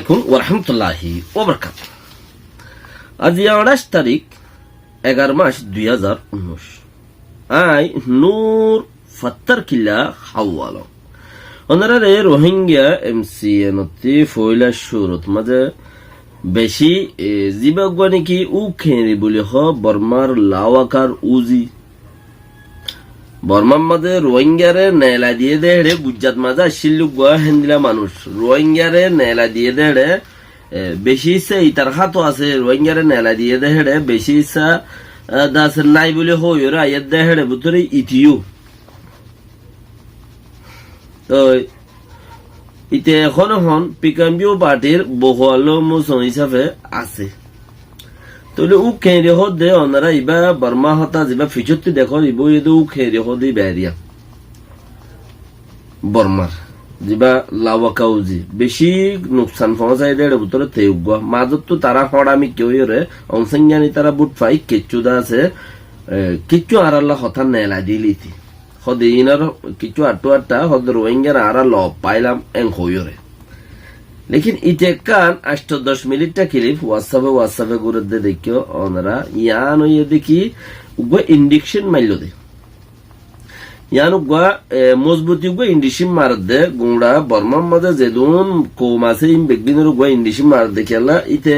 আলাইকুম ওয়া রাহমাতুল্লাহি ওয়া বারাকাতুহু। আজ 28 তারিখ 11 মাস 2019। আই নূর ফাত্তার কিল্লা হাওয়ালো ওনারে রোহিঙ্গা এমসিএনতি ফয়লা শুরুত মাঝে বেশি জীবজ্ঞানী কি উ খেরি বলে হ বর্মার লাওয়াকার উজি বর্মার মাঝে রোহিঙ্গারে নেলা দিয়ে দেড়ে গুজরাট মাঝে শিল্লুক গোয়া হেন্দিলা মানুষ রোহিঙ্গারে নেলা দিয়ে দেড়ে বেশি ইচ্ছা ইতার হাতও আছে রোহিঙ্গারে নেলা দিয়ে দেড়ে বেশি ইচ্ছা দাস নাই বলে হই ওরা আয়াত দেড়ে ভিতরে ইতিও তো ইতে এখন হন পিকাম্বিও পার্টির বহুয়ালো মোসন হিসাবে আছে তাহলে উ খেয়ে হদে ওনারা ইবা বর্মা হতা যা ফিচুরটি দেখো ইব এদু উ খেয়ে হদি বেরিয়া বর্মার যা লাওয়াকাউজি বেশি নুকসান পৌঁছাই দেড় ভিতরে তেউগুয়া মাজত তো তারা হড়ামি কেউ রে অংশজ্ঞানী তারা বুট পাই কিচ্ছুদা আছে কিচ্ছু আর আল্লাহ হতা নেলা দিলিতি হদে ইনার কিছু আটটা হদ রোহিঙ্গার আর ল পাইলাম এং হইরে লেকিন ইতে কান 8-10 মিনিটটা ক্লিপ হোয়াটসঅ্যাপে ঘুরে দে দেখিও ওনারা ইয়ান হইয়ে দেখি উগো ইন্ডিকশন মাইলো দে ইয়ান উগো মজবুতি উগো ইন্ডিকশন মার দে গুড়া বর্মার মধ্যে যেদুন কোমাসে ইম বেগদিনের উগো ইন্ডিকশন মার দে খেলা ইতে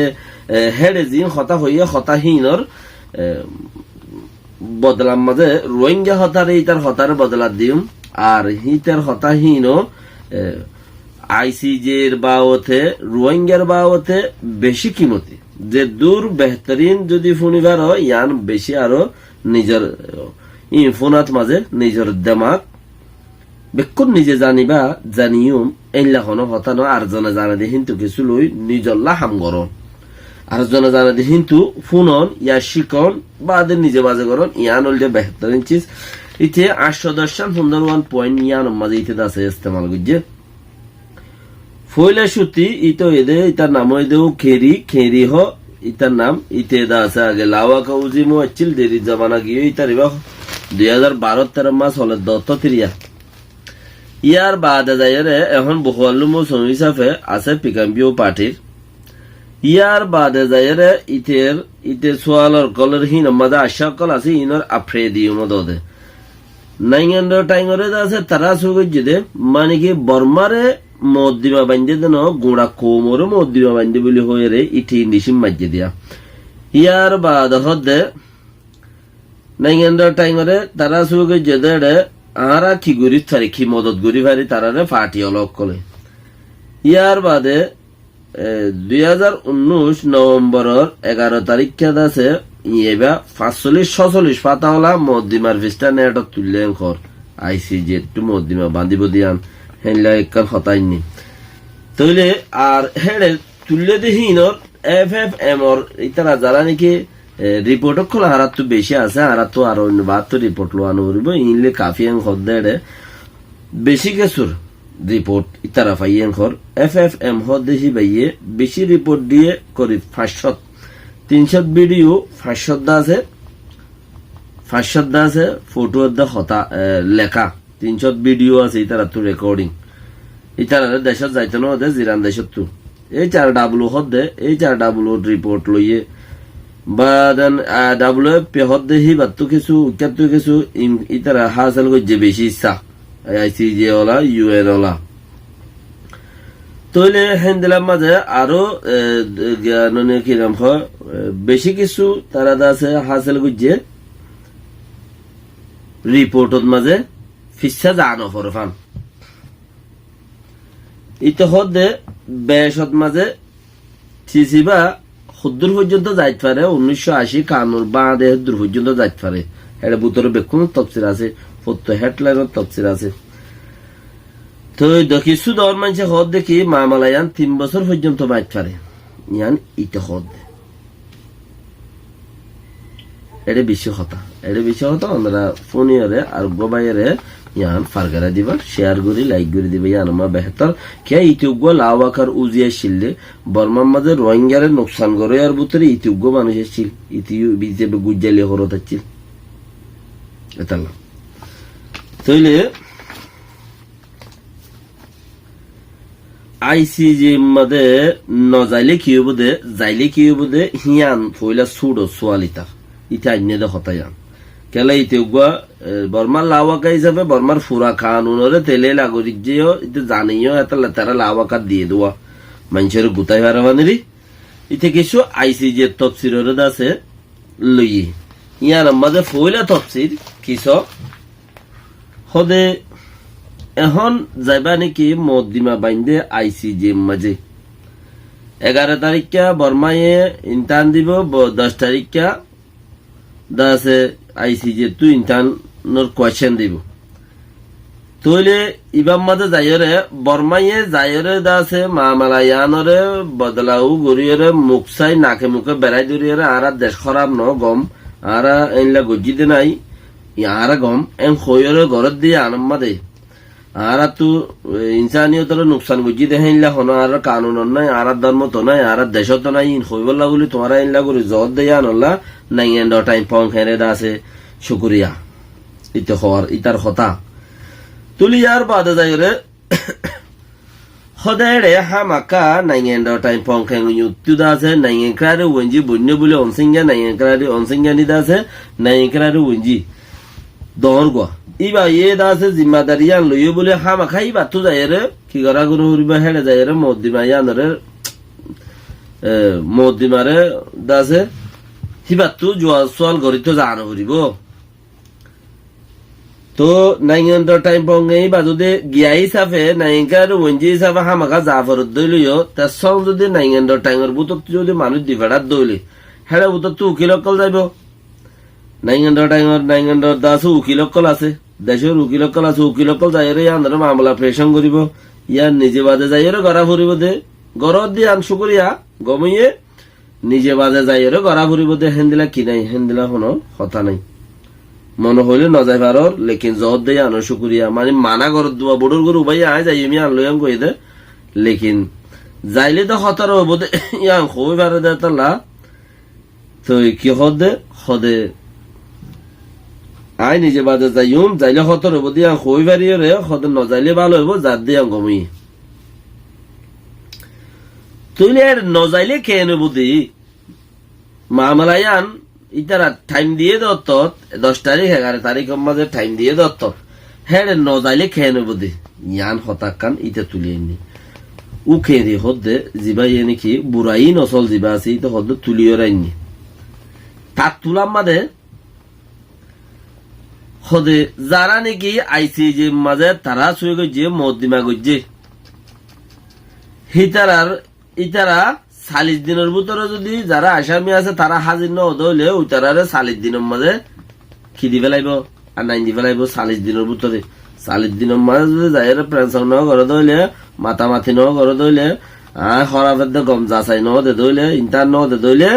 হেডে জিন হতা হইয়া হতাহীনর বদলার মাঝে রোহিঙ্গা হতারে ইতার হতার বদলা দিম আর হিতার হতাহীন আইসিজের বাওতে রোহিঙ্গার বাওতে বেশি কিমতি যে দূর বেহতরিন যদি ফুনিবার হয় ইয়ান বেশি আরো নিজের ইনফোনাত মাঝে নিজের দেমাক বেক্ষণ নিজে জানিবা জানিউম এইলা হন হতানো আর জনে জানা দিয়ে হিন্তু কিছু লই নিজল্লা হাম গরম আর জনে জানা দিয়ে হিন্তু ফুনন ইয়া শিকন বাদে নিজে বাজে গরম ইয়ান হল বেহতরিন চিজ ইতে 810 সুন্দরওয়ান পয়েন্ট ইয়ান মাঝে ইতে আছে ইস্তেমাল গুজে ফয়লা সুতি ইতো এদে ইতার নাম এদেও খেরি হ ইতার নাম ইতে দা আছে আগে লাওয়া কাউজি মো আচ্ছিল দেরি জমানা গিয়ে ইতার ইবা 2012-13 মাস হলে দত্ত তিরিয়া ইয়ার বাদে যাইরে এখন বহুয়াল্লু মো সমি হিসাবে আছে পিকাম্বিও পার্টির ইয়ার বাদে যাইরে ইতে সোয়ালর কলর হিন মাদা আশা কল আছে ইনর আফ্রেদিও মদে নাইঙ্গান্ডর টাইঙ্গরে আছে তারা সুগজ্জে দে মানে কি বর্মারে মদ দিবা বান্ধে দেন গুড়া কোমর মদ দিবা বান্ধে বলে হয়ে রে ইটি ইন্ডিসিম মাজ্জে দিয়া ইয়ার বাদ হদে নাইঙ্গান্ডর টাইঙ্গরে তারা সুগজ্জে দে আরা কি গরি থারি কি মদত গরি ভারি তারারে ফাটি অলক কলে ইয়ার বাদে 2019 নভেম্বরের 11 তারিখ খেদ আছে ইয়েবা 45-46 পাতাওয়ালা মদ্দিমার ফিস্টা নেট তুললে ঘর আইসিজি একটু মদ্দিমা বান্ধিব দিয়ান হেনলা একবার হতাইনি তইলে আর হেডে তুললে দেখি ইনর FFM ওর ইতারা যারা নাকি রিপোর্ট খোলা হারাত তো বেশি আছে হারাত তো আর অন্য বাদ তো রিপোর্ট লোয়ানো করিব ইনলে কাফিয়ান হদ্দে বেশি কিছুর রিপোর্ট ইতারা পাইয়েন ঘর FFM হদ দেখি বাইয়ে বেশি রিপোর্ট দিয়ে করি 500-300 ভিডিও 500 আছে ফটো হতা লেখা 300 ভিডিও আছে ইতারা তো রেকর্ডিং ইতারা দেশত যাইতে না হদে জিরান দেশত তো এই 4W হদে এই 4W রিপোর্ট লইয়ে বা দেন WF হদ দেখি বাত কিছু ইতারা হাসিল করছে বেশি ইচ্ছা ICJ ওলা UN ওলা তইলে হেন্দিলার মাঝে আরো কিরম বেশি কিছু তারা আছে হাসিল করছে রিপোর্টত মাঝে ফিসা জানো ফরফান ইতে হদে বেশত মাঝে চিচিবা সদ্দূর পর্যন্ত যাইতে পারে 1980 কানুর বাঁধে দূর পর্যন্ত যাইতে পারে এটা বুতরে বেক্ষণ তফসির আছে ফটো হেডলাইনের তফসির আছে তো কিছু দর মানুষে হদ দেখি মামালায়ান 3 বছর পর্যন্ত বাইতে পারে ইয়ান ইতে হদ এটা বেশি কথা আমরা ফোনিয়ারে আর গোবাইরে ইয়ান ফারগারা দিবা শেয়ার করি লাইক করে দিবা ইয়ান মা বেহতর কে ইতিউগ্য লাওয়াকার উজিয়া শিললে বর্মার মাঝে রোহিঙ্গারে নুকসান করে আর ভিতরে ইতিউগ্য মানুষের ছিল ইতিউ বিজেপি গুজ্জালি হরত আছিল এটা না তইলে আইসিজি মধ্যে নজাইলে কি হবো দে যাইলে কি হবো দে হিয়ান ফইলা সুডো সোয়ালিতা ইটা আইনে দে হতায়ান কেলা ইতে উগা বর্মার লাওয়াকা হিসাবে বর্মার ফুরা কানুনরে তেলে লাগরি যেও ইতে জানিও এত তারা লাওয়াকা দিয়ে দেওয়া মানুষের গুতাই হারাবানেরি ইতে কিছু আইসিজি তফসিরের আছে লই ইয়ার মাঝে ফইলা তফসির কিস হদে এখন যাইবা নাকি মদিমা বাইন্দে আইসিজি মাঝে 11 তারিখা বর্মায়ে ইন্টার্ন দিব 10 তারিখা দাসে আইসিজি তু ইন্টার্নর কোয়েশ্চেন দিব তইলে ইবাম মাঝে যাইরে বর্মায়ে যাইরে দাসে মামালায়ানরে বদলাউ গরিয়রে মুখসাই নাকে মুখে বেড়াই দরিয়রে আরা দেশ খারাপ ন গম আরা এনলা গজ্জিতে নাই ইয়ারা গম এন খয়রে ঘরত দিয়ে আনম্মা দে আরা তু ইনসানিয়তর নুকসান গজ্জি দেখে ইনলা হন আর কানুন নাই আর ধর্ম তো নাই আর দেশ তো নাই হইবল্লা বলি তোমারা ইনলা করি জত দেয়া আনল্লা নাই এন্ড টাইম পং খেরে দাসে শুকরিয়া ইতে হওয়ার ইতার হতা তুলি আর বাদে যাইরে হদেরে হামাকা নাই এন্ড টাইম পং খেং ইউতু দাসে নাই ক্রারে ওঞ্জি বন্য বলে অনসিংগা নাই ক্রারে অনসিংগা নি দাসে নাই ক্রারে ওঞ্জি দর গো ইবা ইয়ে দাসে জিম্মাদারিয়ান লইও বলে হামাকা ইবা তু যাইরে কি করা গুরু হরিবা হেড়ে যাইরে মদিমা ইয়ানরে মদিমারে দাসে হিবা তু জোয়া সোয়াল গরি তো জানো হরিব তো নাইঙ্গা টাইম পঙ্গে বা যদি গিয়াই সাফে নাইঙ্গার ওঞ্জি সাফে হামাকা জাফর দইলিও তার সঙ্গ যদি নাইঙ্গা টাইমের বুতত যদি মানুষ দিফাড়াত দইলি হেড়ে বুতত তু উকিলকল যাইব নাইঙ্গা দাস উকিলকল আছে দেশের উকিলকল আছে উকিলকল যাইরে ইয়ানর মামলা প্রেশন করিব ইয়ার নিজে বাজে যাইরে গড়া ফুরিব দে গড়ত দিয়ে আনসু করিয়া গমিয়ে নিজে বাজে যাইরে গড়া ফুরিব দে হেন্দিলা কি নাই হেন্দিলা কোনো কথা নাই মনে হইলে নজাই পারর লেকিন জহর দিয়ে আনো শুকুরিয়া মানে মানা করত দুয়া বড়র গরু ভাই আয় যাই আমি আনলো আমি কই দে লেকিন যাইলে তো হতার হবো দে ইয়াং কই পারে দে তালা তো কি হদে হদে আয় নিজে বাজে যাইম যাইলে হতার হবো দিয়া কই পারি রে হদে নজাইলে ভালো হইব যার দিয়ে গমি তুইলে নজাইলে খেয়ে নেব দি মামলায়ান ইতারা টাইম দিয়ে দত্ত 10 তারিখ 11 তারিখ মাঝে টাইম দিয়ে দত্ত হ্যাঁ নজাইলে খেয়ে নেব দে ইয়ান হতাকান ইটা তুলি আনি উ খেয়ে দি হদ্দে জিবা ইয়ে নাকি বুড়াই নসল জিবা আছে ইটা হদ্দে তুলিও রাইনি তাক তুলাম মাঝে হদে যারা নাকি আইসি যে মাঝে তারা শুয়ে গেছে মদিমা গজ্জে হিতারার ইতারা 40 দিনের ভিতরে যদি যারা আসামি আছে তারা হাজির ন হইলে ওই তারা 40 দিনের মাঝে কি দিবে লাগবো আর নাই দিবে লাগবো 40 দিনের ভিতরে 40 দিনের মাঝে যদি যাই পেনশন ন করে দইলে মাতামাতি ন করে দইলে হরাফের গম যাচাই ন দে দইলে ইন্টার ন দে দইলে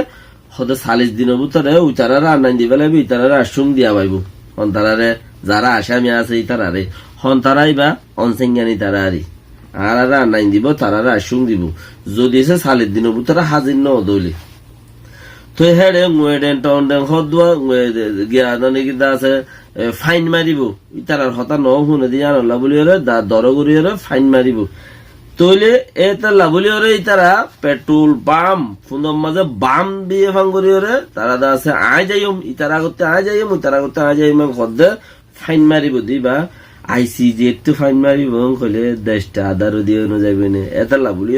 হতে 40 দিনের ভিতরে ওই তারা আর নাই দিবে লাগবে ইতারা আশুং দিয়া পাইব হন তারারে যারা আসামি আছে ইতারারে হন তারাই বা অনসিঙ্গানি তারা আরি আর নাই দিব তারা আশুং দিব যদি সে 40 দিনের ভিতরে হাজির ন দইলে তো হেড়ে মুয়েডেন টন্ডেন হদুয়া গিয়া নাকি আছে ফাইন মারিব ইতারার হতা ন শুনে দিয়ে আনলা বলি দর করি ফাইন মারিব তইলে এটা লাবলি ইতারা পেট্রোল পাম্প ফুন্দর মাঝে বাম দিয়ে ফাং করি তারা দা আছে আয় যাইম ইতারা করতে আয় যাইম ইতারা করতে আয় যাইম হদে ফাইন মারিব দিবা আইসি যে একটু ফাইন মারিব কইলে 10টা আদারও দিয়ে যাইবে না এটা লাবলি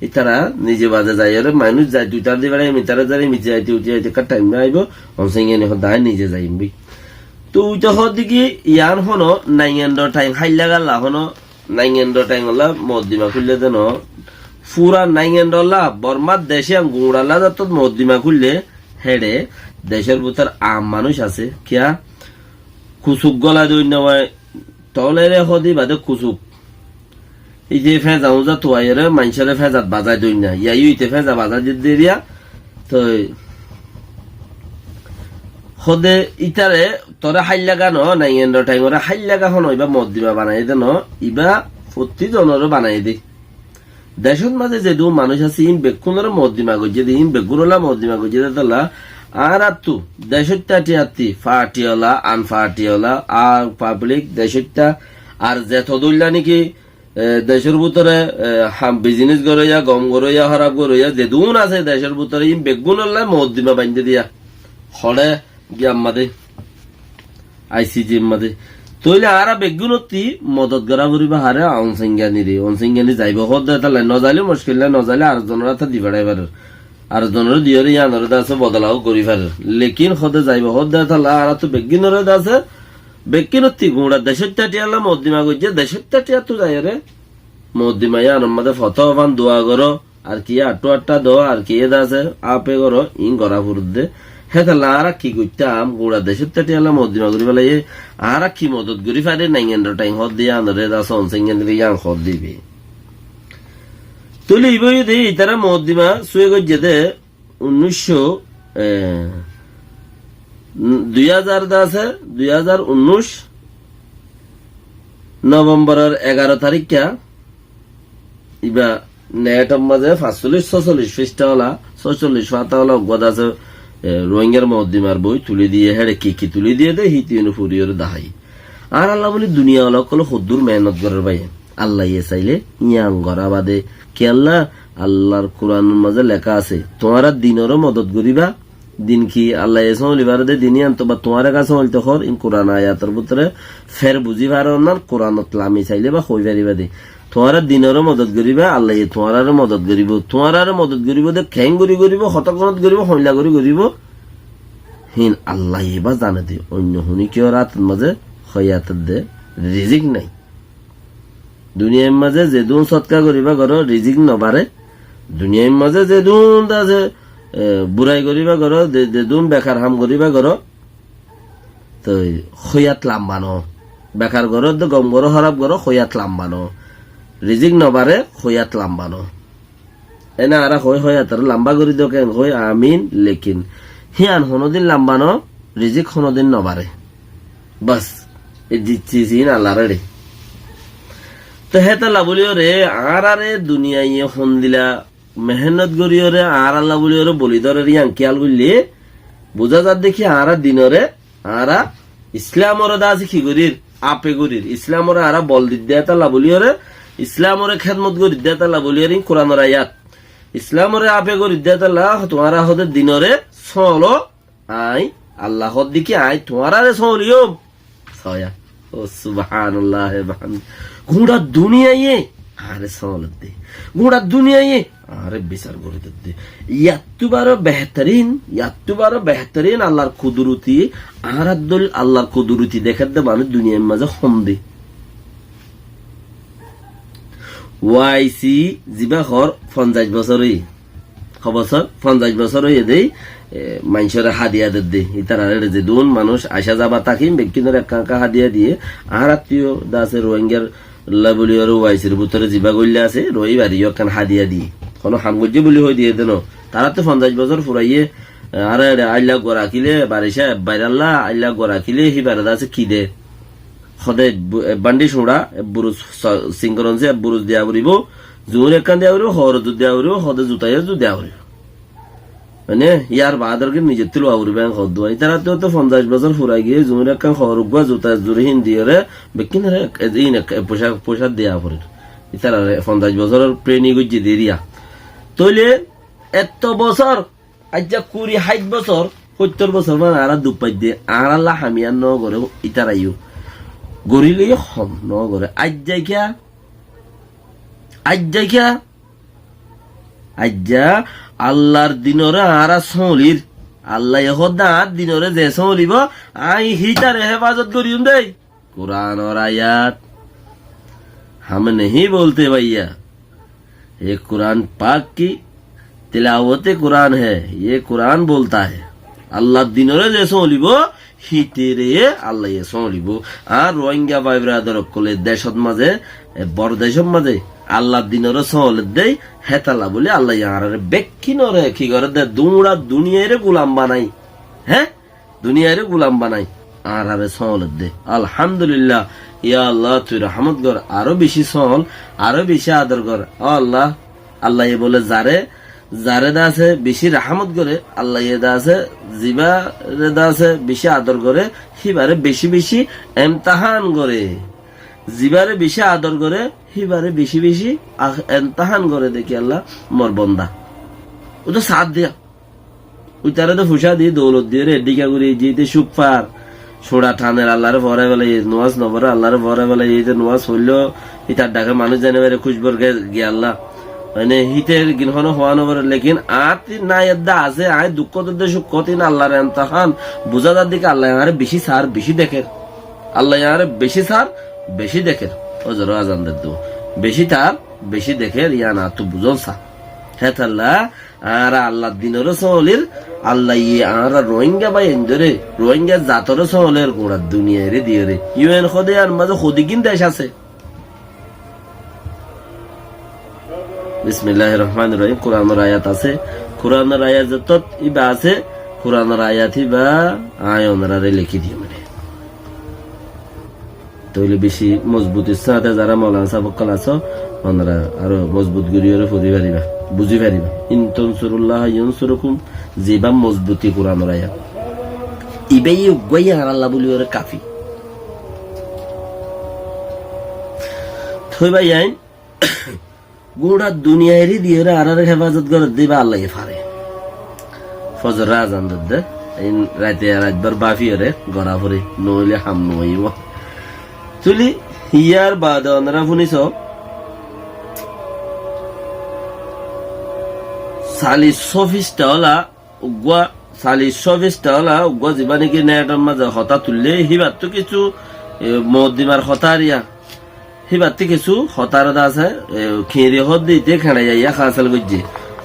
ইতারা নিজে বাজে যাই মানুষ যায় 2টার দিয়ে বেড়াই মিতারা যাই মিচে যাইতে উঠে যাইতে কার টাইম না আইব অনসিঙ্গে দায় নিজে যাইম বি তো উইটা হদিকে ইয়ান হনো নাইঙ্গেন্ড টাইম হাইলা গাল্লা হনো নাইঙ্গেন্ড টাইম হল্লা মদিমা খুললে দেন পুরা নাইঙ্গেন্ড হল্লা বর্মার দেশে গুড়াল্লা যাত মদিমা খুললে হেডে দেশের ভিতর আম মানুষ আছে কিয়া কুচুক গলা দৈন্য তলেরে হদি বাদে কুচুক এই যে ফেজা উজা তোয়াইরে মানুষের ফেজাত বাজায় দই না ইয়াই ইতে ফেজা বাজার দিয়া তো হদে ইতারে তোরা হাইলা গানো নাই এন্ড টাইম ওরা হাইলা গা হন ইবা মদিমা বানাই দেন ইবা প্রতিজনের বানাই দে দেশের মাঝে যে দু মানুষ আছে ইন বেকুনের মদিমা গজে দে ইন বেগুরলা মদিমা গজে দে তলা আর আত্তু দেশটা টিয়াতি ফাটিওলা আনফাটিওলা আর পাবলিক দেশটা আর যে থদুল্লা নাকি দেশের ভিতরে বিজনেস করে গম করে খারাপ করে যেদুন আছে দেশের ভিতরে বেগুন মহদ্দিমা বান্ধে দিয়া হরে গিয়াম মাদে আইসিজি মাদে তৈলে আরা বেগুনতি মদত গড়া করিবা হারে অনসিঙ্গানি যাইব হদ তাহলে নজাইলে মুশকিল নাই নজাইলে আর জনের হাতে দিবাড়াই পারে আর জনের দিয়ে ইয়ানোর আছে বদলাও করি পারে লেকিন হদে যাইব হদ তাহলে আর তো বেগুনের আছে বেগুনতি গুড়া দেশের টাটিয়ালা মদ্দিমা গইছে দেশের টাটিয়া তো যাই রে মদ্দিমা ইয়ানোর মাঝে ফতোয়ান দোয়া করো আর কি আটু আটটা দো আর কি আছে আপে করো ইন গড়া ফুরুদ হে তাহলে আর কি করতাম গুড়া দেশের টাটিয়ালা মদ্দিমা করি পেলাই আর কি মদত করি পারে নাই টাইম হদ দিয়ে আনরে দাস অনসিঙ্গানি ইয়ান হদ দিবে তুলি ইবই দে ইতারা মদ্দিমা সুয়ে গইছে দে 2019 নভেম্বরের 11 তারিখা ইবা নেটর মাঝে 45-46 পৃষ্ঠাওয়ালা 46 গদ আছে রোহিঙ্গার মদ্দিমার বই তুলে দিয়ে হেড়ে কি তুলে দিয়ে দে হিতিউন ফুরিয়র দাহাই আর আল্লাহ বলি দুনিয়া ওলা কল হদ্দুর মেহনত করার ভাই আল্লাহ ইয়ে চাইলে ইয়াং গড়া বাদে কে আল্লাহর কোরআনের মাঝে লেখা আছে তোমারা দিনেরও মদত করিবা দিন কি আল্লাহ এসলিবার দে দিনই আনতো বা তোমার কাছে হইতে হর ইন কোরআন আয়াতের ভিতরে ফের বুঝি পারো না কোরআনত লামি চাইলে বা হই পারিবা দে তোমার দিনেরও মদত করিবা আল্লাহ তোমার মদত করিব তোমার মদত করিব দে খ্যাং করিব হতকনত করিব হইলা করিব হিন আল্লাহ এবার জানে দে অন্য হুনি কেউ রাতের মাঝে হইয়াতের দে রিজিক নাই দুনিয়ার মাঝে যেদুন সৎকার করিবা করো রিজিক নবারে দুনিয়ার মাঝে যেদুন আছে বুড়াই করিবা করো যেদুন বেকার হাম করিবা করো তো হইয়াত লাম্বানো বেকার করো গম করো খারাপ করো হইয়াত লাম্বানো রিজিক নবারে হইয়াত লাম্বানো এনা আর হইয়াত লাম্বা করি দিও কেন হই আমিন লেকিন হিয়ান হনদিন লাম্বানো রিজিক হনদিন নবারে বাস এই দিচ্ছি আল্লাহ রে তো হেতাল্লা বলিও রে আর আরে দুনিয়ায় হন দিলা মেহনত করিও রে আর আল্লাহ বলিও রে বলি ধরে রিয়াং খেয়াল করলে বোঝা যার দেখি আর দিনরে আরা ইসলামর দাস কি করির আপে করির ইসলামর আরা বল দিদ্যা তাল্লা বলিও রে ইসলামরে খেদমত করি দিয়া তাল্লা বলিও রে কোরআনের আয়াত ইসলামরে আপে করি দিয়া তাল্লা তোমারা হতে দিনরে চলো আই আল্লাহ দিকে আই তোমারা রে চলিও ছয়া ও সুবহানাল্লাহ গুড়া দুনিয়ায় আরে সওলত দে গুড়া দুনিয়ায় আরে বিচার করে দে ইয়াতুবারো বেহতরিন আল্লাহর কুদরতি আর আব্দুল আল্লাহর কুদরতি দেখার দে মানুষ দুনিয়ার মাঝে হম দে ওয়াইসি জিবা হর 50 বছরই বছর 50 বছর হয়ে দেই মানুষের হাদিয়া দে ইতার যে দুন মানুষ আসা যাবা তাকিম ব্যক্তিদের একা হাদিয়া দিয়ে আর আত্মীয় দাসের রোহিঙ্গার লাবলিয়র ওয়াইসির ভিতরে জিবা গইলা আছে রবিবারই একখান হাদিয়া দিয়ে কোনো হামগজ্য বলি হয়ে দিয়ে দেন তারা তো 50 বছর ফুরাইয়ে আর আল্লাহ গড়া কিলে বারিশা বাইরাল্লাহ আল্লাহ গড়া কিলে হি বারাদা আছে কি দে সদায় বান্ডি সোড়া বুরুজ সিংকরনসে বুরুজ দেয়া উড়িব জোর একান দেয়া উড়িব হর দুধ দেয়া উড়িব হদে জুতাইয়া জু দেয়া উড়িব মানে ইয়ার বাদরকে নিজের তুলো আউরিব হদ দুয়াই তারা তো 50 বছর ফুরাই গিয়ে জোর একান হর উগুয়া জুতা জোরে হিন্দি রে বেকিনারে এই না পোশাক দেয়া পড়ে তারা 50 বছরের প্রেমী গজ্জি দেরিয়া তইলে এত বছর আজ্জা 20-60 বছর 70 বছর মানে আর দুপাই দিয়ে আর আল্লাহ হামিয়ান ন করে ইতারাইও গরিলে হম ন করে আজ্জা আল্লাহর দিনরে আর সলির আল্লাহ হদা দিনরে যে সলিব আই হিতারে হেফাজত করিউন দেই कुरान और आयात हम नहीं बोलते भैया ये कुरान पाक की तिलावत कुरान है ये कुरान बोलता है अल्लाह दिनरे जे सलिब হিতেরে আল্লাহ সলিব আর রোহিঙ্গা ভাই ব্রাদার কলে দেশত মাঝে বড় দেশের মাঝে আল্লাহ দিনের সহল দেই হেতালা বলে আল্লাহ ইয়ারে বেক্ষি নরে কি করে দে দুমড়া দুনিয়ার গোলাম বানাই হ্যাঁ দুনিয়ার গোলাম বানাই আর আরে সহল দে আলহামদুলিল্লাহ ইয়া আল্লাহ তুই রহমত কর আরো বেশি সহল আরো বেশি আদর কর আল্লাহ আল্লাহ বলে যারে দাসে বেশি রাহমত করে আল্লাহ দাসে জিবা দাসে বেশি আদর করে সিবারে বেশি বেশি এমতাহান করে জিবারে বেশি আদর করে হিবারে বেশি বেশি এমতাহান করে দেখি আল্লাহ মোর বন্দা ও তো সাথ দিয়া ওই তারা তো ফুসা দিয়ে দৌলত দিয়ে রে ডিকা করে যেতে সুখ পার ছোড়া ঠানের আল্লাহরে ভরে বেলা নোয়াজ নবরে আল্লাহরে ভরে বেলা এই যে নোয়াজ হইলো ইতার ডাকে মানুষ জানে বেড়ে খুশবর গিয়ে আল্লাহ মানে হিতের গিনহন হওয়া নবরে লেকিন আর না এদ্দা আছে আয় দুঃখ দে সুখ কতিন আল্লাহর এমতাহান বুঝাদার দিকে আল্লাহ আরে বেশি সার বেশি দেখেন আল্লাহ আরে বেশি সার বেশি দেখেন ওজর আজানদের দো বেশি তার বেশি দেখে ইয়া না তো বুঝল সা হ্যাঁ আল্লাহ আর আল্লাহ দিনের সহলের আল্লাহ ইয়ে আর রোহিঙ্গা বা এনজরে রোহিঙ্গা জাতর সহলের গোড়া দুনিয়ায় রে দিয়ে রে ইউএন খদে আর মাঝে খদিকিন দেশ আছে বিসমিল্লাহির রহমানির রহিম কোরআনের আয়াত আছে কোরআনের আয়াত যত ইবা আছে কোরআনের আয়াত ইবা আয়নরা রে লিখি দিও মানে তইলে বেশি মজবুতির সাথে যারা মাওলানা সাবকাল আছো ওনারা আরো মজবুত গরিয়রে ফুরি পারিবা বুঝি পারিবা ইন তানসুরুল্লাহ ইয়ানসুরুকুম জিবা মজবুতি কোরআনের আয়াত ইবেই গয়া আল্লাহ বলি ওরে কাফি থই ভাই আইন গোড়া দুনিয়ারই দিয়ে আর হেফাজত করে দিবা আল্লাহ ফারে ফজর আজান দে রাতে রাতবার বাফি রে গড়া ফুরি নইলে হাম নইব তুলি ইয়ার বাদ অনরা শুনিছ যিবা নেকি নেটৰ মাজে হতা তুললে সিবাৰটো কিছু মদিমাৰ হতাৰিয়া সিবাৰটো কিছু হতাৰ আছে খেৰি হদ দিতে খেড়াই যাইয়া হাসাল করছে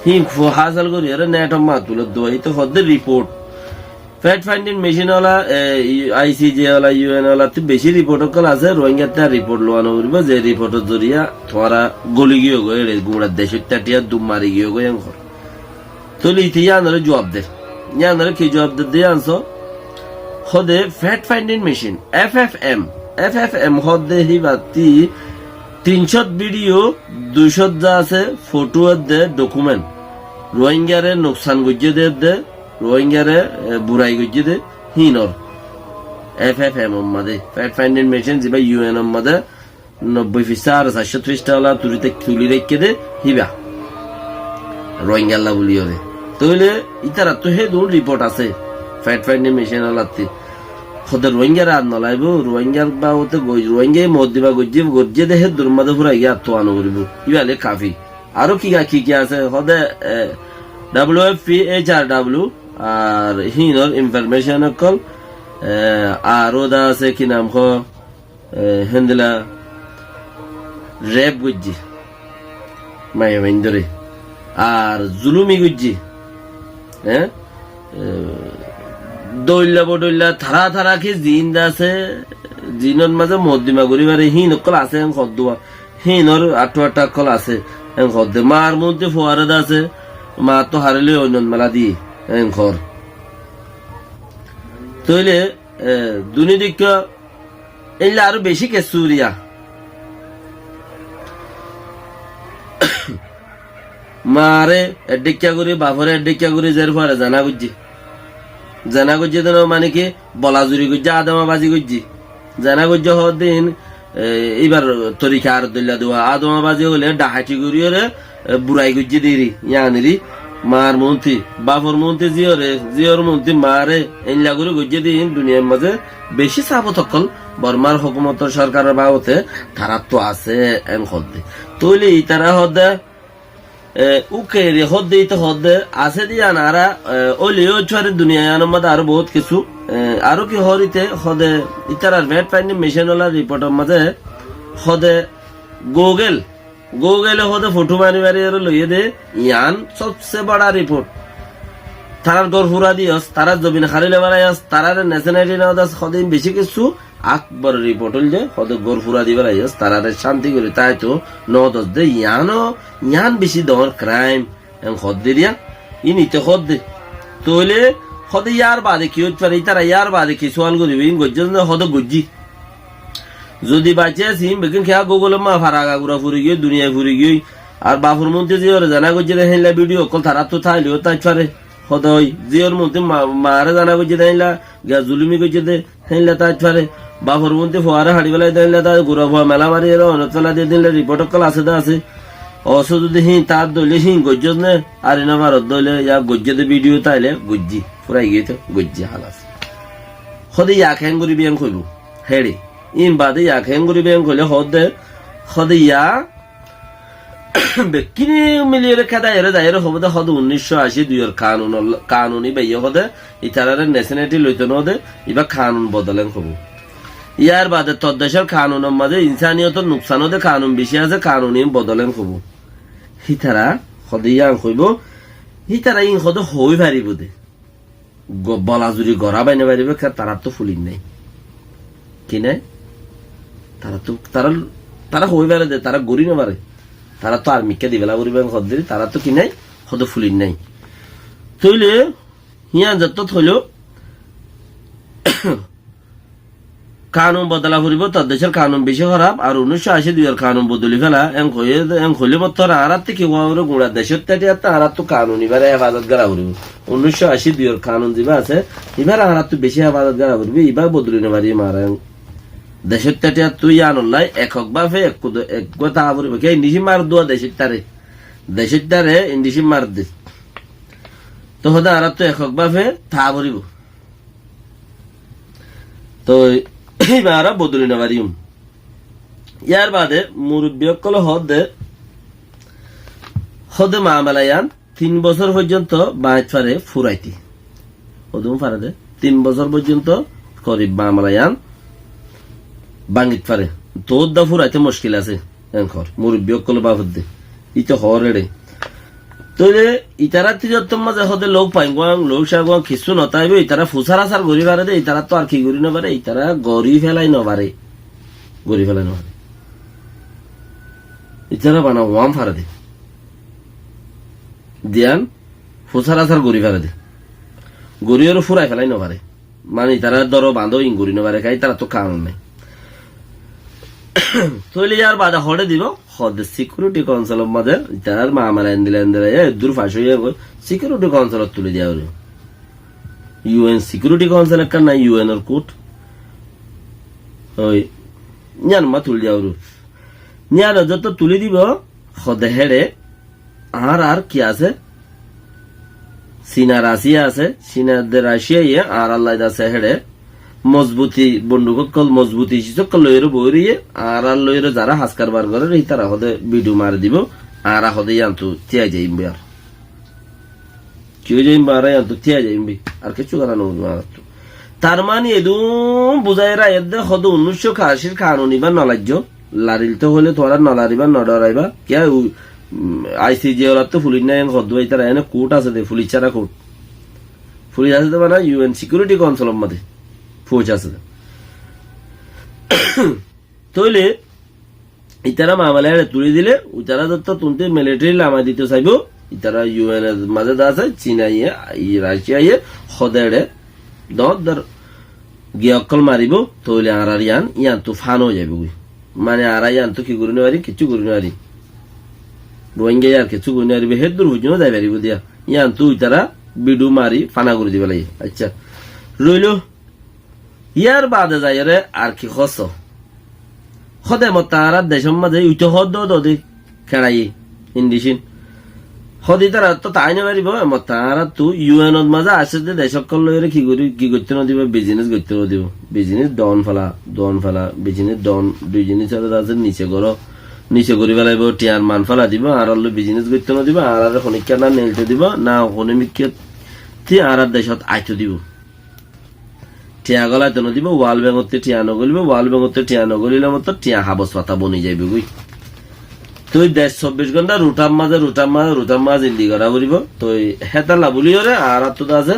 হি হাসাল করি নেটৰ মা তুলে দোয়াই তো হদের রিপোর্ট ফ্যাক্ট ফাইন্ডিং মেশিন ওলা আইসিজে ওলা ইউএন ওলা বেশি রিপোর্ট আছে রোহিঙ্গাতে রিপোর্ট লোয়ানো করবো যে রিপোর্টের জরিয়া তোমারা গলি গিয়ে গয়ে গুড়ার দেশ টাটিয়া দুম মারি গিয়ে গয়ে ঘর তুলি ইতি ইয়ানরে জবাব দে ইয়ানরে কি জবাব দিয়ে আনছো হদে ফ্যাক্ট ফাইন্ডিং মেশিন এফএফএম হদে হিবাতি 300 ভিডিও 200 যা আছে ফটো দে ডকুমেন্ট রোহিঙ্গারে নোকসান গুজে দে রোহিঙ্গারে বুড়াই গুজে দে হিনর এফএফএম মাদে ফ্যাক্ট ফাইন্ডিং মেশিন যেবা ইউএন মাদে 90 পৃষ্ঠা আর 730 পৃষ্ঠা ওলা তুলিতে তুলি রেখে দে হিবা রোহিঙ্গা আল্লাহ বলিও রে তাহলে ইতারা তো হে দূর রিপোর্ট আছে ফ্যাক্ট ফাইন্ডিং মেশিন ওলাতে খোদা রোহিঙ্গার আর নলাইব রোহিঙ্গার বা ওতে রোহিঙ্গাই মদ দিবা গজ্জে দেহে দুর্মাদে পুরা ইয়া তো আনো করিব ইবালে কাফি আরো কি কি আছে হদে WFPHRW আর হিনর ইনফরমেশন কল আর ওদা আছে কি নাম খ হেন্দলা রেপ গজ্জি মাই মেন্দরে আর জুলুমি গজ্জি হ্যাঁ দৈল্লা থারা থারা কি জিন্দা আছে জিনের মাঝে মদ্দিমা গরিবারে হিন কল আছে খদ্দুয়া হিনর আটা কল আছে খদ্দে মার মধ্যে ফোয়ারেদ আছে মা তো হারিলে অন্য মেলা দিয়ে ঘর তইলে দুনিদিক এলে আরো বেশি কেসুরিয়া মারে এডিকা করে বাপরে এডিকা করে যার পরে জানা গুজ্জি তো মানে কি বলা জুরি গুজ্জি আদমাবাজি গুজ্জি জানা গুজ্জি হদিন এবার তরিকা আর দল্লা দেওয়া আদমাবাজি হলে ডাহাটি করিয়ে বুড়াই গুজ্জি দিরি ইয়ানিরি মার মন্ত্রী বাপর মন্ত্রী জিওর মন্ত্রী মারে এনলা করে গুজ্জি দিন দুনিয়ার মাঝে বেশি চাপ তকল বর্মার হুকুমত সরকারের বাবতে তারা তো আছে এন হদ্দে তৈলে তারা হদ্দে উকে রে হদ্দে তো হদ্দে আছে দিয়া নারা ওলিও ছড়ে দুনিয়ার মধ্যে আরো বহুত কিছু আরো কি হরিতে হদে ইতারার ভেট ফাইন্ডিং মেশিন ওলা রিপোর্টের মাঝে হদে গুগলে হদে ফটো মারি লইয়ে দে ইয়ান সবচেয়ে বড় রিপোর্ট তারার গড় ফুরা দিয়স তারার জমিন হারিলে বাড়াইস তারার ন্যাশনালিটি না দাস হদিন বেশি কিছু আকবর রিপোর্ট হল যে হদে গড় ফুরা দিবে রাইস তারার শান্তি করে তাই তো নদস দে ইয়ান বেশি দর ক্রাইম হদ্দে দিয়া ইনিতে হদ্দে তোলে হদে ইয়ার বাদে কি হতে পারে তারা ইয়ার বাদে কি সোয়াল করিবে গজ্জন হদে গজ্জি যদি বাঁচে আছি বেকিন খেয়া গুগল মা ফারাগা গুড়া ফুরি গিয়ে দুনিয়ায় ফুরি গিয়ে আর বাপুর মধ্যে যে ওরা জানা গজ্জে হেনলা ভিডিও কল তারা তো থাইলেও তাই পারে হদয় জিওর মধ্যে মারে জানা গজ্জে দেইলা গা জুলুমি গজ্জে দে হেনলা তাই পারে বাপর মধ্যে ফোয়ারা হাড়ি বেলায় দিলে তার গুড়া ফোয়া মেলা মারি এর অনেক ফেলা দিয়ে দিলে রিপোর্ট কল আছে দা আছে অসু যদি তার দইলে গজ্জ নে আর না ভারত দইলে ইয়া গজ্জতে ভিডিও তাইলে গজ্জি ফুরাই গিয়ে তো গজ্জি হালাস সদে ইয়া খেং করি বিয়াং কইব হেড়ে ইন বাদে ইয়া খেং করি বিয়াং কইলে সদে ইয়া বেকিনি মিলিয়ে খেদা এর দায়ের হবদে হদ 1980 দুইয়ের কানুনি বাইয়ে হদে ইতারারে ন্যাশনালিটি লইতে নদে ইবা কানুন বদলেন হব ইয়ার বাদে তদ্দেশের কানুনের মাঝে ইনসানিয়তের নুকসান হদে কানুন বেশি আছে কানুনি বদলেন হব হিতারা হদে ইয়াং কইব হিতারা ইন হদে হই পারিব দে বলাজুরি গড়া বাইনে পারিব তারা তো ফুলিন নাই কি নাই তারা হই পারে দে তারা গড়ি না পারে তারা তো আর্মিকে দিবেলা করিবেন হদ্দি তারা তো কি নাই হদ ফুলিন নাই তইলে হিয়া যত হইল কানুন বদলা ফুরিব তার দেশের কানুন বেশি খারাপ আর 1980 দুইয়ের কানুন বদলি ফেলা এং হইলে মত আর কি গুড়া দেশের তাটি আর তো কানুন এবারে হেফাজত করা ফুরিব 1980 দুইয়ের কানুন যা আছে এবার আর তো বেশি হেফাজত করা ফুরবি এবার বদলি নেবারি মারা দেশের তাটিয়া তুই আনলাই একক বাফে এক কথা ফুরিব কে ইন্ডিসি মার দোয়া দেশের তারে ইন্ডিসি মার দে তো হদা আর তো একক বাফে থা ফুরিব তো এইবার বদলি নেবারিম ইয়ার বাদে মুরব্বী সকল হদে মামলায়ান 3 বছর পর্যন্ত বাইত ফারে ফুরাইতি হদুম ফারে দে 3 বছর পর্যন্ত করিব মামলায়ান বাঙ্গিত পারে তোর দা ফুরাইতে মুশকিল আছে এনখর মুরব্বী সকল বাবদ দে ইতো হরেড়ে তইলে ইতারা তিজত্তম মাঝে হদে লোক পাইঙ্গাং লোক সাগং কিছু নতাইবে ইতারা ফুসার আসার গরি পারে দে ইতারা তো আর কি গরি না পারে ইতারা গরি ফেলাই ন পারে গরি ফেলাই ন পারে ইতারা বানা ওয়াম ফারে দে দিয়ান ফুসার আসার গরি ফারে দে গরিওর ফুরাই ফেলাই ন পারে মানে ইতারা ধরো বাঁধো ইং গরি ন পারে খাই তারা তো কারণ নাই তৈলে যার বাধা হড়ে দিব হদে সিকিউরিটি কাউন্সিলের মাঝে তার মামারা দিলেন দূর ফাঁস হয়ে সিকিউরিটি কাউন্সিলর তুলে দেওয়া হলো ইউএন সিকিউরিটি কাউন্সিল একটা না ইউএন এর কোর্ট ওই নিয়ান মা তুলে দেওয়া হলো নিয়ান যত তুলে দিব হদে হেড়ে আর কি আছে চীনা রাশিয়া আছে চীনাদের রাশিয়া আর আল্লাহ আছে হেড়ে মজবুতি বন্ধুকল মজবুতি সকল লইয়ের বইরিয়ে আর লইয়ের যারা হাসকার বার করে তারা হদে ভিডিও মার দিব আর হদে আনতো তিয়াই যাইবে আর কেউ যাইবে আর আনতো তিয়াই যাইবে আর কিছু করা নয় তার মানে এদম বুঝাইরা এদে হদে 1980 কানুনি বা নলাজ্য লারিল তো হলে তোরা নলারিবা নডরাইবা কে আইসিজি ওরা তো ফুলিন নাই হদবাই তারা এনে কোর্ট আছে দে ফুলি ছাড়া কোর্ট ফুলি আছে তো মানে ইউএন সিকিউরিটি কাউন্সিলের মধ্যে আছে তইলে ইতারা মামলায় তুলে দিলে ইতারা তো তুলতে মিলিটারি লামা দিতে চাইব ইতারা ইউএন এর মাঝে আছে চীনা রাশিয়া হদেড়ে দর গিয়ে অকল মারিব তইলে আর ইয়ান তো ফান হয়ে যাবে মানে আর ইয়ান তো কি করি নেবারি কিছু করি নেবারি রোহিঙ্গা আর কিছু করি নেবারি হে দূর পর্যন্ত যাই পারিব দিয়া ইয়ান তো ইতারা বিডু মারি ফানা করে দিবে লাগে আচ্ছা রইল ইয়ার বাদে যাই রে আর কি খস হদে মতারা দেশের মাঝে উইটো হদ দদি খেড়াই ইন্ডিসিন হদি তারা তো তাই না পারিব মতারা তো ইউএন এর মাঝে আসে যে দেশ সকল লইরে কি করতে না দিব বিজনেস করতে না দিব বিজনেস ডন ফেলা বিজনেস ডন দুই জিনিস আছে নিচে করি ফেলাইব টিয়ার মান ফেলা দিব আর বিজনেস করতে না দিব আর খনিকা না নেলতে দিব না খনিমিকে আর দেশত আইতে দিব টিয়া গলায় তো দিব ওয়াল ব্যাঙতে টিয়া নগলিব ওয়াল ব্যাঙতে টিয়া নগলিলে মতো টিয়া হাবস পাতা বনি যাইবে গুই তুই 24 ঘন্টা রুটাম মাঝ ইন্দি করা করিব তুই হেতা লাভলি হরে আর তো আছে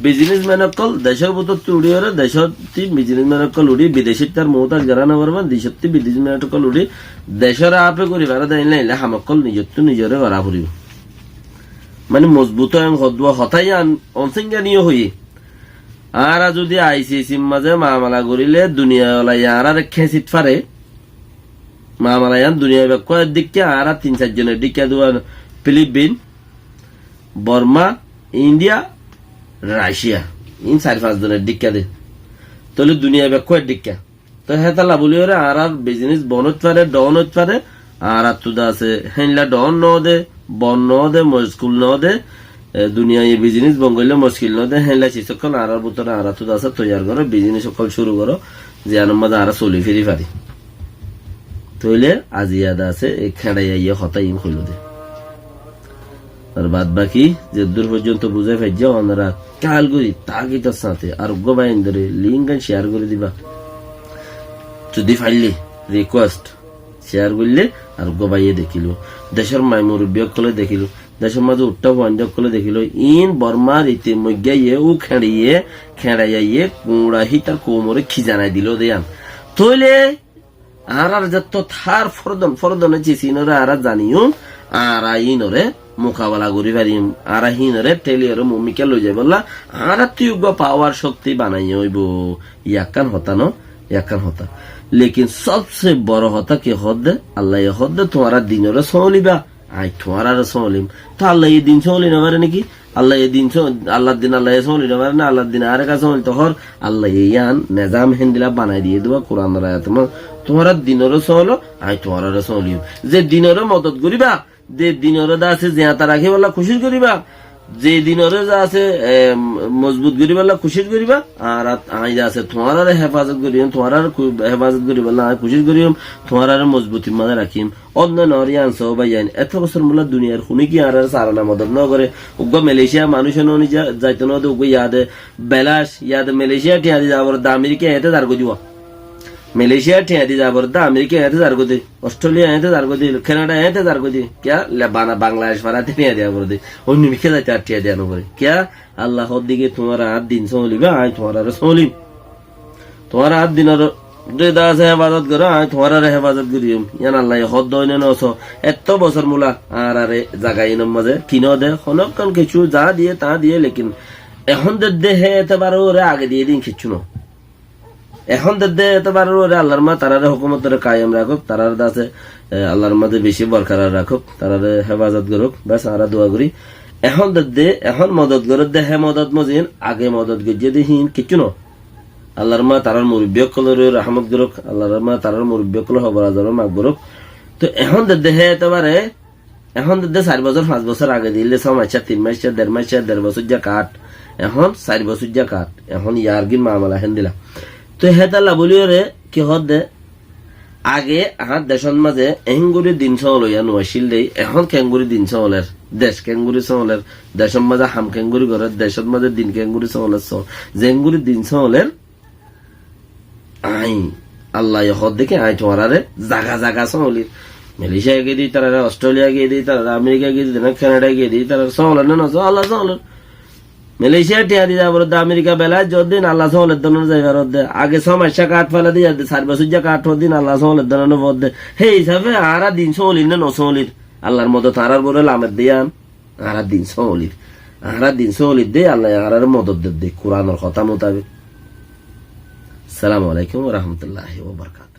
বিজনেসম্যান অকল দেশের মতো তুড়ি হরে দেশত বিজনেসম্যান অকল উড়ি বিদেশিত তার মৌতাজ গারা না পারবা দেশত বিজনেসম্যান অকল উড়ি দেশের আপে করি ভাড়া দেয় নাইলে হামকল নিজরে করা করিব মানে মজবুত হদুয়া হতাই অনসিঙ্গানীয় হই আর যদি আইসিসির মাঝে মামলা করিলে দুনিয়া আর খেঁচিত পারে মামলায়ান দুনিয়া কয়েক দিকে আর 3-4 জনের দিকে ফিলিপিন বর্মা ইন্ডিয়া রাশিয়া 4-5 জনের দিকে দে তাহলে দুনিয়া কয়েক দিকে তো হেতালা বলি ওরে আর বিজনেস বনত পারে ডন হতে পারে আর তুদা আছে হেনলা ডন ন দে বন ন দে মুশকিল ন দে দুনিয়া এই বিজনেস বঙ্গলে মুশকিল ন দে হেনলা সি সকল আর বুতরে আর তুদা আছে তৈয়ার করো বিজনেস সকল শুরু করো যে আনন্দ আর চলি ফিরি পারি তইলে আজিয়াদা আছে এই খেড়াইয়া ইয়ে হতা ইন হইল দে আর বাদ বাকি যে দূর পর্যন্ত বুঝে ফেজ ওনারা কাল করি তাগিতার সাথে আর গোবাইন ধরে লিঙ্ক শেয়ার করে দিবা যদি ফাইলে রিকোয়েস্ট শেয়ার করলে আর গোবাইয়ে দেখিল দেশের মাই মুরব্বী কলে দেখিল দেশের মাঝে উঠটা বন্ধ কলে দেখিল ইন বর্মার ইতে মজ্ঞাইয়ে ও খেড়াইয়ে কুড়াহি তার কোমরে খিজানাই দিল দেয়ান তইলে আর যত থার ফরদনে চিসিনরে আর জানিও আর ইনরে মোকাবেলা করি পারিম আর হিনরে টেলিয়রে মমিকে লই যাই বললা আর তুই পাওয়ার শক্তি বানাই হইব ইয়াকান হতা ন ইয়াকান হতা লেকিন সবচেয়ে বড় হতা কি হদ আল্লাহ হদ তোমারা দিনরে সলিবা আই তোমারা সলিম তো আল্লাহ এই দিন সলি না পারে নাকি আল্লাহ এই দিন আল্লাহর দিন আল্লাহ সলি না পারে না আল্লাহর দিন আর কাছে সলি তখন আল্লাহ ইয়ান নিজাম হেন্দিলা বানাই দিয়ে দেবা কোরআন আয়াত তোমারা দিনরে সহলো আই তোমারা সলিম যে দিনরে মদত করিবা যে দিনরে দা আছে যে তা রাখি বলা খুশি করিবা যে দিনরে যা আছে মজবুত করিবা খুশি করিবা আর আই যা আছে তোমার হেফাজত করিম তোমার হেফাজত করিবা না খুশি করিম তোমার মজবুতি মানে রাখিম অন্য নরিয়ান সবাইন এত বছর মূলা দুনিয়ার শুনি কি আর সারানা মদত ন করে উগ্র মালয়েশিয়া মানুষ যাইতো না উগ্র ইয়াদে বেলাস ইয়াদে মালয়েশিয়া টিয়া দি যাবার দা আমেরিকা এতে দাঁড় দিব মালয়েশিয়া টিয়া দি যাবার দা আমেরিকা এতে দাঁড় দি অস্ট্রেলিয়া এতে দাঁড় দি কানাডা এতে দাঁড় দি ক্যা বাংলাদেশ ভাড়াতে টিয়া দেওয়া করে দি অন্য মিখে যাইতে আর টিয়া দেওয়া করে ক্যা আল্লাহর দিকে তোমার আর দিন সলিবা আয় তোমার আর সলিম তোমার আর দিন হেফাজত করো আয় তোমার আর হেফাজত করিম ইয়ান আল্লাহ হদ দইনে নস এত বছর মূলা আর আরে জাগাই মাঝে কিনো দে হনকান কিছু যা দিয়ে তা দিয়ে লেকিন এখন দে হে এতবার ওরে আগে দিয়ে দিন কিছু না এখন দে এতবার ওরে আল্লাহর মা তারারে হুকুমত কায়েম রাখুক তারার দাসে আল্লাহর মাঝে বেশি বরকরার রাখুক তারারে হেফাজত করুক ব্যাস আমরা দোয়া করি এখন দে এখন মদত করে দে হে মদত মজিন আগে মদত গিয়ে দিহীন কিছু না আল্লাহর মা তারার মুরব্বী কলর রহমত করুক আল্লাহর মা তারার মুরব্বী কল হবার মাফ করুক তো এখন দে হে এতবারে এখন দে 4 বছর 5 বছর আগে দিলে 6 মাস 3 মাস 1.5 মাস 1.5 বছর যা কাট এখন 4 বছর যা কাট এখন ইয়ারগিন মামলা হেন দিলা তো হেতালা বলিও রে কি হদে আগে আর দেশন মাঝে এঙ্গুরি দিন লইয়া নয়শিল দেই এখন কেঙ্গুরি দিন চলের দেশ কেঙ্গুরি চলের দেশের মাঝে হাম কেঙ্গুরি করে দেশের মাঝে দিন কেঙ্গুরি চলের জেঙ্গুরি দিন চলের আই আল্লাহ হদ দেখে আই তোমারে জাগা জাগা চলির মালয়েশিয়া গিয়ে দিই তারা অস্ট্রেলিয়া গিয়ে দিই তারা আমেরিকা গিয়ে দিই কানাডা গিয়ে দিই তারা চলের না আল্লাহ চলের মালয়েশিয়া টিয়া দিয়ে যাবো আমেরিকা বেলায় যদিন আল্লাহ সহলের দন যাইবার আগে 6 মাস কাঠ ফেলা দিয়ে 4 বছর যা কাঠ দিন আল্লাহ সহলের দন বদে সেই হিসাবে আর দিন সহলির না নসহলির আল্লাহর মদত আর বলে লামের দিয়ান আর দিন সহলির দে আল্লাহ আর মদত দে কোরআনের কথা মোতাবেক। আসসালামু আলাইকুম ওয়া রাহমাতুল্লাহি ওয়া বারাকাতুহু।